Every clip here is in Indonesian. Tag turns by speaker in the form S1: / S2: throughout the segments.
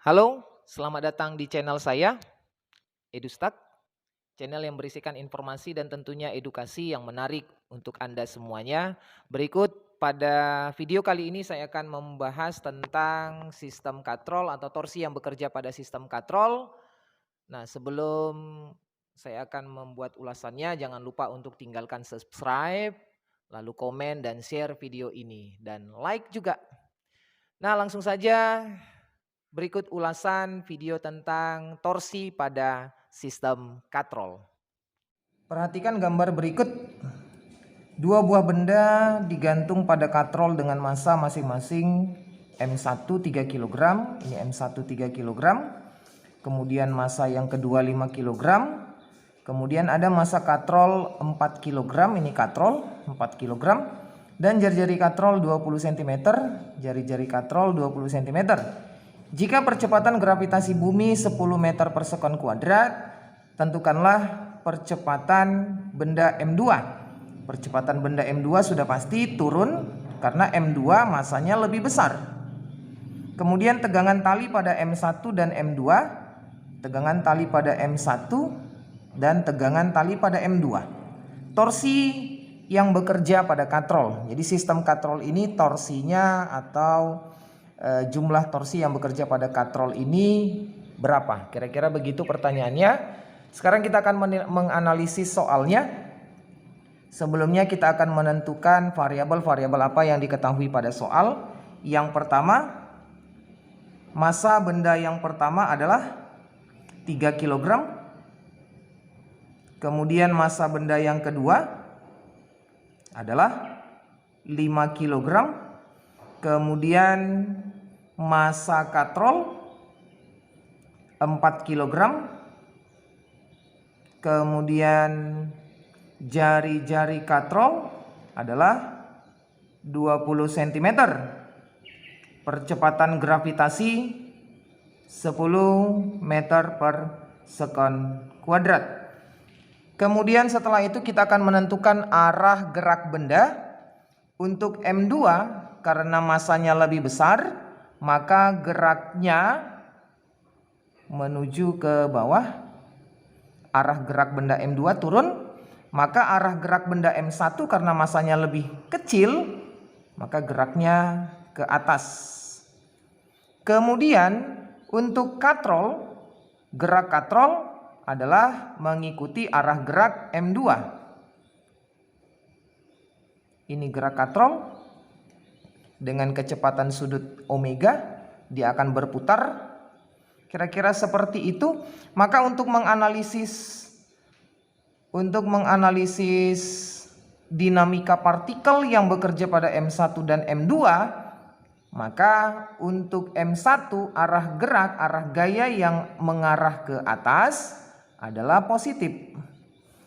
S1: Halo, selamat datang di channel saya, EduStack, channel yang berisikan informasi dan tentunya edukasi yang menarik untuk Anda semuanya. Berikut pada video kali ini saya akan membahas tentang sistem katrol atau torsi yang bekerja pada sistem katrol. Nah, sebelum saya akan membuat ulasannya, jangan lupa untuk tinggalkan subscribe, lalu komen dan share video ini, dan like juga. Nah, langsung saja. Berikut ulasan video tentang torsi pada sistem katrol. Perhatikan gambar berikut. Dua buah benda digantung pada katrol dengan massa masing-masing M1 3 kg, ini M1 3 kg. Kemudian massa yang kedua 5 kg. Kemudian ada massa katrol 4 kg, ini katrol 4 kg. Dan jari-jari katrol 20 cm, jari-jari katrol 20 cm. Jika percepatan gravitasi bumi 10 meter per sekon kuadrat, tentukanlah percepatan benda M2. Percepatan benda M2 sudah pasti turun karena M2 masanya lebih besar. Kemudian tegangan tali pada M1 dan M2, tegangan tali pada M1 dan tegangan tali pada M2. Torsi yang bekerja pada katrol. Jadi sistem katrol ini torsinya atau jumlah torsi yang bekerja pada katrol ini berapa? Kira-kira begitu pertanyaannya. Sekarang kita akan menganalisis soalnya. Sebelumnya kita akan menentukan variabel-variabel apa yang diketahui pada soal. Yang pertama, massa benda yang pertama adalah 3 kg. Kemudian massa benda yang kedua adalah 5 kg. Kemudian massa katrol 4 kg. Kemudian jari-jari katrol adalah 20 cm. Percepatan gravitasi 10 meter per sekon kuadrat. Kemudian setelah itu kita akan menentukan arah gerak benda. Untuk M2 karena masanya lebih besar, maka geraknya menuju ke bawah. Arah gerak benda M2 turun, maka arah gerak benda M1 karena masanya lebih kecil, maka geraknya ke atas. Kemudian untuk katrol, gerak katrol adalah mengikuti arah gerak M2. Ini gerak katrol dengan kecepatan sudut omega, dia akan berputar. Kira-kira seperti itu. Maka untuk menganalisis dinamika partikel yang bekerja pada M1 dan M2, maka untuk M1 arah gerak, arah gaya yang mengarah ke atas adalah positif.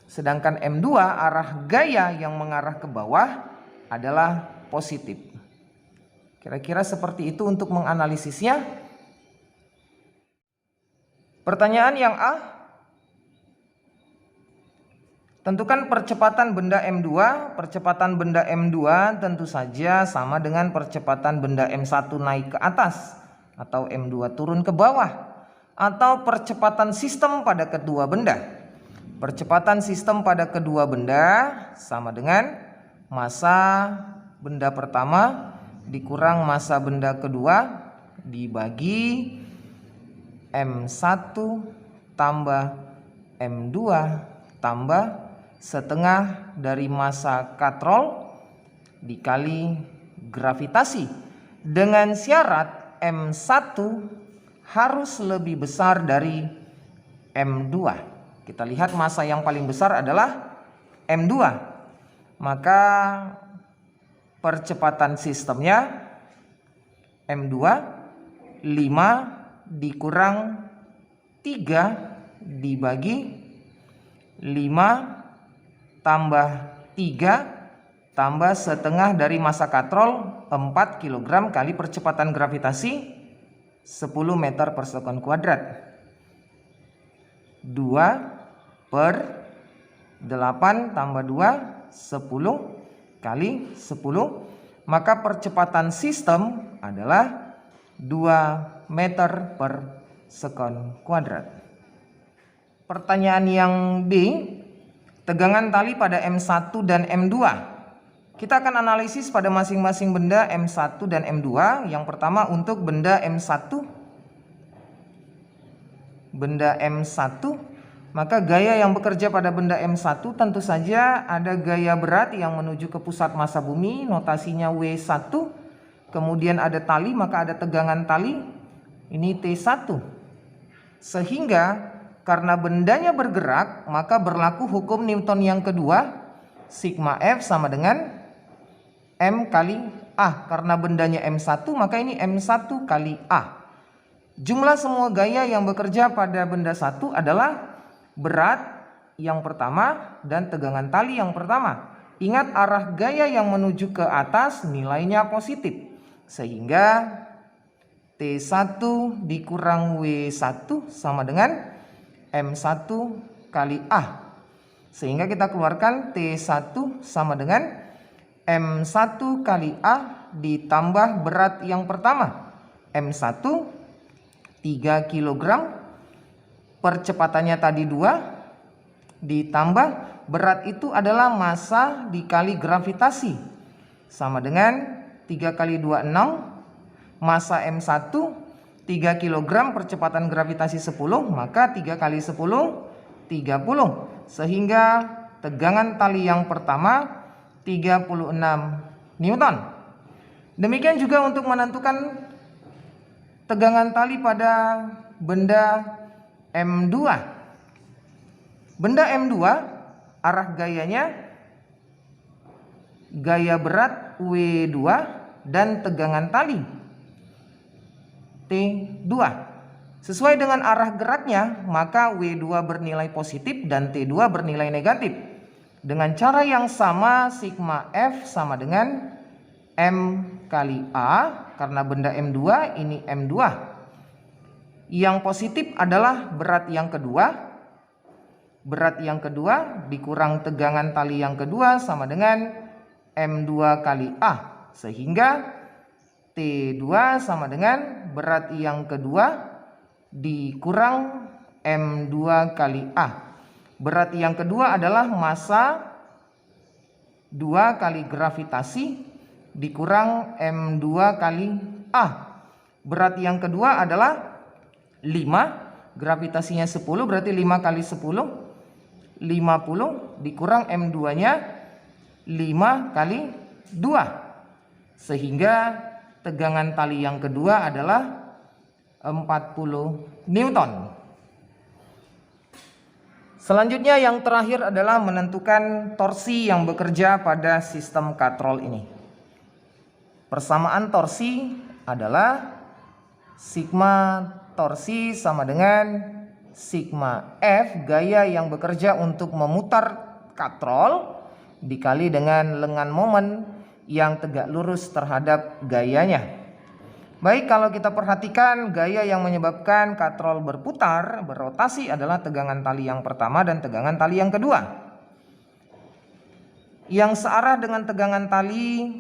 S1: Sedangkan M2 arah gaya yang mengarah ke bawah adalah positif. Kira-kira seperti itu untuk menganalisisnya. Pertanyaan yang A. Tentukan percepatan benda M2. Percepatan benda M2 tentu saja sama dengan percepatan benda M1 naik ke atas atau M2 turun ke bawah, atau percepatan sistem pada kedua benda. Percepatan sistem pada kedua benda sama dengan massa benda pertama dikurang massa benda kedua dibagi M1 tambah M2 tambah setengah dari massa katrol dikali gravitasi, dengan syarat M1 harus lebih besar dari M2. Kita lihat massa yang paling besar adalah M2. Maka percepatan sistemnya M2 5 dikurang 3 dibagi 5 tambah 3 tambah setengah dari massa katrol 4 kg kali percepatan gravitasi 10 meter per sekon kuadrat. 2 per 8 tambah 2 10 kali 10, maka percepatan sistem adalah meter per sekon kuadrat. Pertanyaan yang B, tegangan tali pada M1 dan M2. Kita akan analisis pada masing-masing benda M1 dan M2. Yang pertama untuk benda M1. Benda M1, maka gaya yang bekerja pada benda M1 tentu saja ada gaya berat yang menuju ke pusat massa bumi, notasinya W1. Kemudian ada tali, maka ada tegangan tali, ini T1. Sehingga karena bendanya bergerak, maka berlaku hukum Newton yang kedua, sigma F sama dengan M kali A. Karena bendanya M1, maka ini M1 kali A. Jumlah semua gaya yang bekerja pada benda satu adalah berat yang pertama dan tegangan tali yang pertama. Ingat, arah gaya yang menuju ke atas nilainya positif. Sehingga T1 dikurang W1 sama dengan M1 kali A. Sehingga kita keluarkan T1 sama dengan M1 kali A ditambah berat yang pertama. M1 3 kg, percepatannya tadi 2, ditambah berat itu adalah massa dikali gravitasi, sama dengan 3 kali 2 6, massa M1 3 kg, percepatan gravitasi 10, maka 3 kali 10 30, sehingga tegangan tali yang pertama 36 Newton. Demikian juga untuk menentukan tegangan tali pada benda M2. Benda M2, arah gayanya gaya berat W2 dan tegangan tali T2. Sesuai dengan arah geraknya, maka W2 bernilai positif dan T2 bernilai negatif. Dengan cara yang sama, sigma F sama dengan M kali A, karena benda M2 ini M2. Yang positif adalah berat yang kedua. Berat yang kedua dikurang tegangan tali yang kedua sama dengan M2 kali A. Sehingga T2 sama dengan berat yang kedua dikurang M2 kali A. Berat yang kedua adalah massa 2 kali gravitasi dikurang M2 kali A. Berat yang kedua adalah 5, gravitasinya 10, berarti 5 kali 10 50 dikurang M2 nya 5 kali 2, sehingga tegangan tali yang kedua adalah 40 Newton. Selanjutnya yang terakhir adalah menentukan torsi yang bekerja pada sistem katrol ini. Persamaan torsi adalah sigma torsi sama dengan sigma F, gaya yang bekerja untuk memutar katrol, dikali dengan lengan momen yang tegak lurus terhadap gayanya. Baik, kalau kita perhatikan gaya yang menyebabkan katrol berputar, berotasi adalah tegangan tali yang pertama dan tegangan tali yang kedua. Yang searah dengan tegangan tali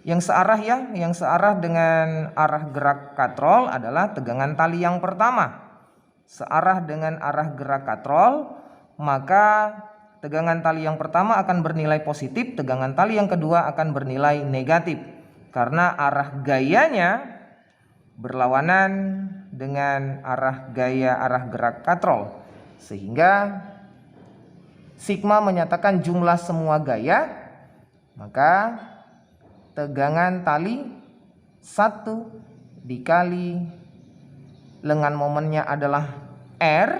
S1: yang searah dengan arah gerak katrol adalah tegangan tali yang pertama. Searah dengan arah gerak katrol, maka tegangan tali yang pertama akan bernilai positif, tegangan tali yang kedua akan bernilai negatif, karena arah gayanya berlawanan dengan arah gerak katrol. Sehingga sigma menyatakan jumlah semua gaya, maka tegangan tali 1 dikali lengan momennya adalah R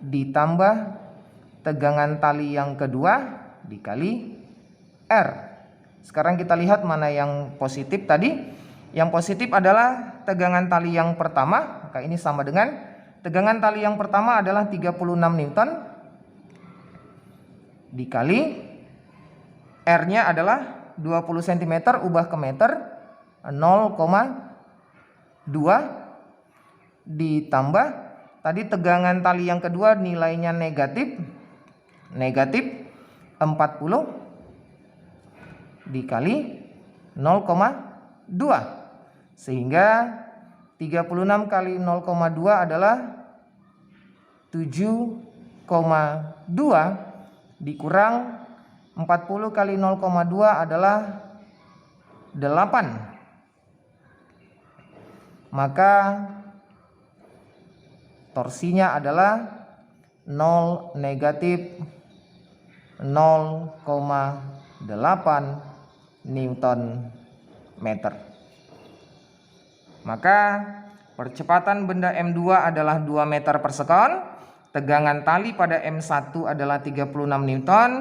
S1: ditambah tegangan tali yang kedua dikali R. Sekarang kita lihat mana yang positif tadi. Yang positif adalah tegangan tali yang pertama, maka ini sama dengan tegangan tali yang pertama adalah 36 Newton dikali R-nya adalah 20 cm ubah ke meter 0,2 ditambah tadi tegangan tali yang kedua nilainya negatif 40 dikali 0,2. Sehingga 36 kali 0,2 adalah 7,2 dikurang 40 kali 0,2 adalah 8. Maka torsinya adalah 0 negatif 0,8 Newton meter. Maka percepatan benda M2 adalah 2 meter per sekon, tegangan tali pada M1 adalah 36 Newton,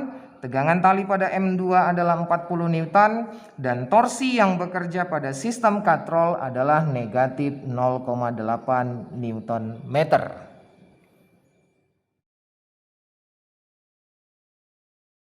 S1: tegangan tali pada M2 adalah 40 Newton, dan torsi yang bekerja pada sistem katrol adalah negatif 0,8 Newton meter.